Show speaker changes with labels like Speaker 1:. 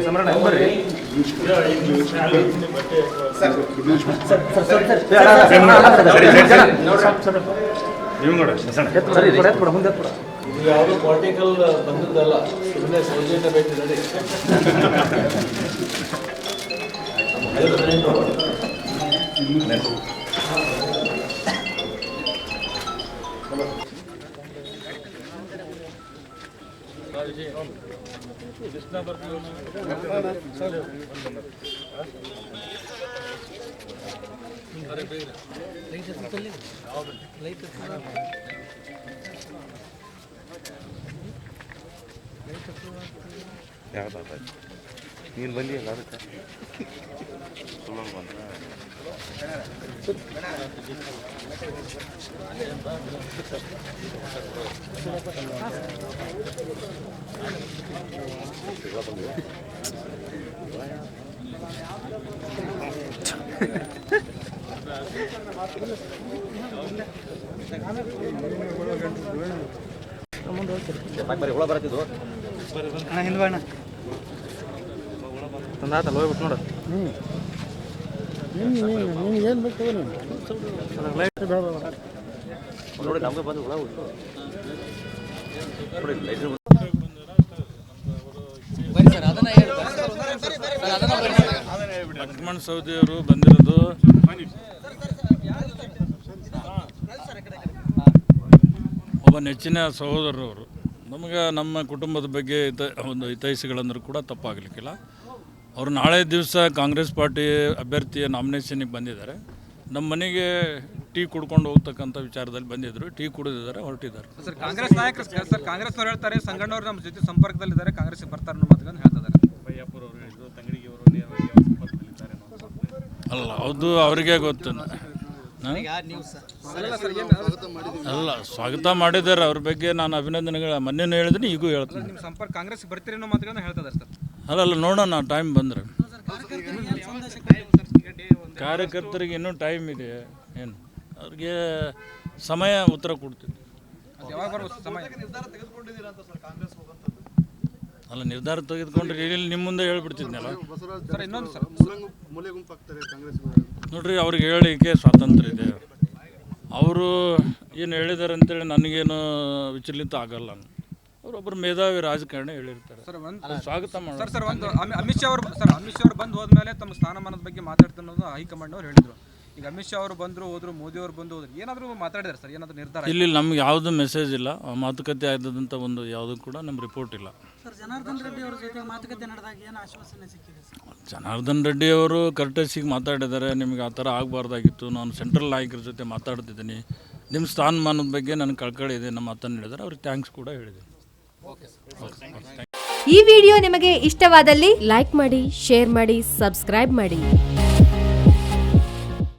Speaker 1: ಸಮರಣ ಬರ್ರಿ
Speaker 2: ಯಾವುದು ಪಾರ್ಟಿಕಲ್ ಬಂದದ್ದಲ್ಲ, ಸುಮ್ಮನೆ ಸೌಜನ್ಯ ಭೇಟಿ ನಡಿ.
Speaker 3: ನೀನು ಬಂದಿ ಅಲ್ಲ ಅದಕ್ಕೆ ಬಂದ ಹುಳ ಬರತ್ತಿದ್ದು
Speaker 1: ಹಿಂದ್ಬಣ್ಣ ತಂದಾತಲ್ಲ ಹೋಗ್ಬಿಟ್ಟು ನೋಡು.
Speaker 4: ಏನು ಬೇಕು
Speaker 3: ನೋಡಿ ನಮಗೆ ಬಂದು ಹುಳ ಉಂಟು ನೋಡಿ ಲೈಟ್
Speaker 5: ಲಕ್ಷ್ಮಣ್ ಸವದಿಯವರು ಬಂದಿರೋದು ಒಬ್ಬ ನೆಚ್ಚಿನ ಸಹೋದರರವರು. ನಮಗೆ ನಮ್ಮ ಕುಟುಂಬದ ಬಗ್ಗೆ ಒಂದು ಹಿತೈಷಿಗಳಂದ್ರೂ ಕೂಡ ತಪ್ಪಾಗಲಿಕ್ಕಿಲ್ಲ. ಅವರು ನಾಳೆ ದಿವಸ ಕಾಂಗ್ರೆಸ್ ಪಾರ್ಟಿ ಅಭ್ಯರ್ಥಿಯ ನಾಮಿನೇಷನ್ಗೆ ಬಂದಿದ್ದಾರೆ. ನಮ್ಮ ಮನೆಗೆ ಟೀ ಕುಡ್ಕೊಂಡು ಹೋಗ್ತಕ್ಕಂಥ ವಿಚಾರದಲ್ಲಿ ಬಂದಿದ್ದರು. ಟೀ ಕುಡಿದಿದ್ದಾರೆ, ಹೊರಟಿದ್ದಾರೆ.
Speaker 1: ಸರ್ ಕಾಂಗ್ರೆಸ್ ನಾಯಕರು ಸರ್ ಕಾಂಗ್ರೆಸ್ನವ್ರು ಹೇಳ್ತಾರೆ ಸಂಗಣ್ಣವ್ರು ನಮ್ಮ ಜೊತೆ ಸಂಪರ್ಕದಲ್ಲಿದ್ದಾರೆ, ಕಾಂಗ್ರೆಸ್ ಬರ್ತಾರೆ ಅನ್ನೋ ಮಾತುಗಳನ್ನು ಹೇಳ್ತಿದ್ದಾರೆ.
Speaker 5: ಅಲ್ಲ, ಅದು ಅವರಿಗೆ ಗೊತ್ತು. ಅಲ್ಲ, ಸ್ವಾಗತ ಮಾಡಿದ್ದಾರೆ. ಅವ್ರ ಬಗ್ಗೆ ನಾನು ಅಭಿನಂದನೆಗಳು ಮೊನ್ನೆ ಹೇಳಿದ್ದೀನಿ, ಈಗೂ ಹೇಳ್ತೀನಿ.
Speaker 1: ನಿಮ್ಮ ಸಂಪರ್ಕ ಕಾಂಗ್ರೆಸ್ ಬರ್ತೀರಿ ಅನ್ನೋ ಮಾತುಗಳನ್ನು ಹೇಳ್ತಿದ್ದಾರೆ ಸರ್.
Speaker 5: ಅಲ್ಲ ನೋಡೋಣ, ಟೈಮ್ ಬಂದರೆ. ಕಾರ್ಯಕರ್ತರಿಗೆ ಇನ್ನೂ ಟೈಮ್ ಇದೆ, ಏನು ಅವ್ರಿಗೆ ಸಮಯ ಉತ್ತರ ಕೊಡ್ತೀವಿ. ಅಲ್ಲ, ನಿರ್ಧಾರ ತೆಗೆದುಕೊಂಡ್ರೆ ಇಲ್ಲಿ ನಿಮ್ಮ ಮುಂದೆ ಹೇಳ್ಬಿಡ್ತಿದ್ನಲ್ಲ. ನೋಡ್ರಿ, ಅವ್ರಿಗೆ ಹೇಳಿಕೆ ಸ್ವಾತಂತ್ರ್ಯ ಇದೆ. ಅವರು ಏನು ಹೇಳಿದ್ದಾರೆ ಅಂತೇಳಿ ನನಗೇನು ವಿಚಲಿತ ಆಗಲ್ಲ. ಅವರೊಬ್ಬರು ಮೇಧಾವಿ ರಾಜಕಾರಣಿ ಹೇಳಿರ್ತಾರೆ. ಸ್ವಾಗತ ಮಾಡಿ
Speaker 1: ಸರ್ ಒಂದು ಅಮಿತ್ ಶಾ ಅವರು ಬಂದು ಹೋದ್ಮೇಲೆ ತಮ್ಮ ಸ್ಥಾನಮಾನದ ಬಗ್ಗೆ ಮಾತಾಡ್ತಾರೆ ಅನ್ನೋದು ಹೈಕಮಾಂಡ್ ಅವರು ಹೇಳಿದ್ರು. ಈಗ ಅಮಿತ್ ಶಾ ಅವರು ಬಂದರು ಹೋದ್ರು, ಮೋದಿ ಅವರು ಬಂದು ಹೋದ್ರು, ಏನಾದರೂ ಮಾತಾಡಿದ್ದಾರೆ ಸರ್? ಏನಾದರೂ ನಿರ್ಧಾರ?
Speaker 5: ಇಲ್ಲಿ ನಮ್ಗೆ ಯಾವುದು ಮೆಸೇಜ್ ಇಲ್ಲ, ಮಾತುಕತೆ ಆದಂಥ ಒಂದು ಯಾವುದೂ ಕೂಡ ನಮ್ಮ ರಿಪೋರ್ಟ್ ಇಲ್ಲ.
Speaker 6: ಸರ್, ಜನಾರ್ದನ್ ರೆಡ್ಡಿ ಅವರ ಜೊತೆ ಮಾತುಕತೆ ನಡೆದಾಗ ಏನು ಆಶ್ವಾಸನೆ ಸಿಕ್ಕಿದೆ ಸರ್?
Speaker 5: ಜನಾರ್ದನ್ ರೆಡ್ಡಿ ಅವರು ಕರ್ಟಸಿಗೆ ಮಾತಾಡಿದ್ದಾರೆ. ನಿಮಗೆ ಆ ಥರ ಆಗಬಾರ್ದಾಗಿತ್ತು, ನಾನು ಸೆಂಟ್ರಲ್ ನಾಯಕರ ಜೊತೆ ಮಾತಾಡ್ತಿದ್ದೀನಿ, ನಿಮ್ಮ ಸ್ಥಾನಮಾನದ ಬಗ್ಗೆ ನನಗೆ ಕಳ್ಕಳಿ ಇದೆ, ನಮ್ಮ ಮಾತನ್ನು ಹೇಳಿದ್ದಾರೆ. ಅವ್ರಿಗೆ ಥ್ಯಾಂಕ್ಸ್ ಕೂಡ ಹೇಳಿದ್ದೀನಿ.
Speaker 7: ಈ ವಿಡಿಯೋ ನಿಮಗೆ ಇಷ್ಟವಾದಲ್ಲಿ ಲೈಕ್ ಮಾಡಿ, ಶೇರ್ ಮಾಡಿ, ಸಬ್ಸ್ಕ್ರೈಬ್ ಮಾಡಿ.